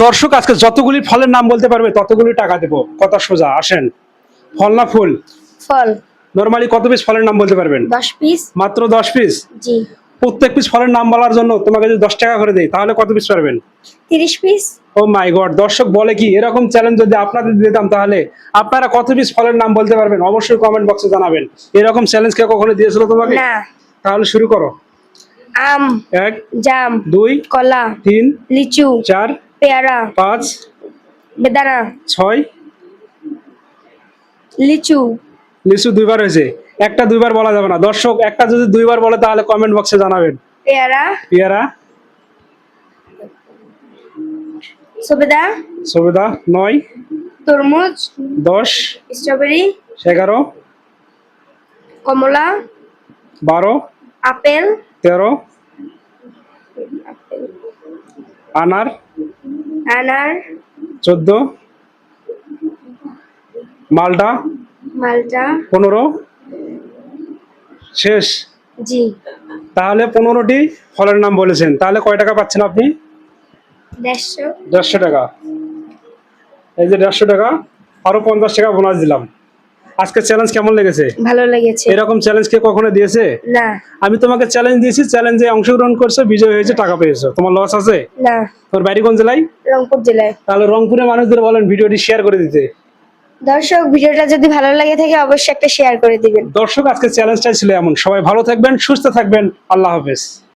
দর্শক আজকে যতগুলি ফলের নাম বলতে পারবে ততগুলি টাকা দেবো, কথা সোজা। আসেন। ফল না ফুল? ফল। নরমালি কত পিস ফলের নাম বলতে পারবেন? 10 পিস। মাত্র 10 পিস? জি। প্রত্যেক পিস ফলের নাম বলার জন্য তোমাকে যদি 10 টাকা করে দেই তাহলে কত পিস পারবেন? 30 পিস। ও মাই গড, দর্শক বলে কি এরকম চ্যালেঞ্জ যদি আপনাদের দিতাম তাহলে আপনারা কত পিস ফলের নাম বলতে পারবেন অবশ্যই কমেন্ট বক্সে জানাবেন। এরকম চ্যালেঞ্জ কে কখনো দিয়েছিল তোমাকে? না। তাহলে শুরু করো। আম, 1 জাম, 2 কলা, 3 লিচু, 4 পেয়ারা, 5 বেদানা, 6। লিচু। লিচু দুইবার হয়েছে, একটা দুইবার বলা যাবে না। দর্শক একটা যদি দুইবার বলে তাহলে কমেন্ট বক্সে জানাবেন। পেয়ারা, পেয়ারা, সবেদা, সবেদা 9 তরমুজ, 10 স্ট্রবেরি, 11 কমলা, 12 আপেল, 13 আনার আনার, 14 মালটা মালটা। 15 শেষ। জি। তাহলে 15টি ফলের নাম বলেছেন, তাহলে কয় টাকা পাচ্ছেন আপনি? 150। 150 টাকা। এই যে 150 টাকা, আরো 50 টাকা বোনাস দিলাম। আজকে চ্যালেঞ্জ কেমন লেগেছে? ভালো লেগেছে। এরকম চ্যালেঞ্জ কে কখনো দিয়েছে? না। আমি তোমাকে চ্যালেঞ্জ দিয়েছি, চ্যালেঞ্জে অংশগ্রহণ করছো, বিজয় হয়েছে, টাকা পেয়েছো, তোমার লস আছে? না। তোমার বাড়ি কোন জেলায়? রংপুর জেলায়। তাহলে রংপুরের মানুষদের বলেন ভিডিওটি শেয়ার করে দিতে। দর্শক ভিডিওটা যদি ভালো লাগে থাকে অবশ্যই একটা শেয়ার করে দিবেন। দর্শক আজকে চ্যালেঞ্জটাই ছিল এমন। সবাই ভালো থাকবেন, সুস্থ থাকবেন, আল্লাহ হাফেজ।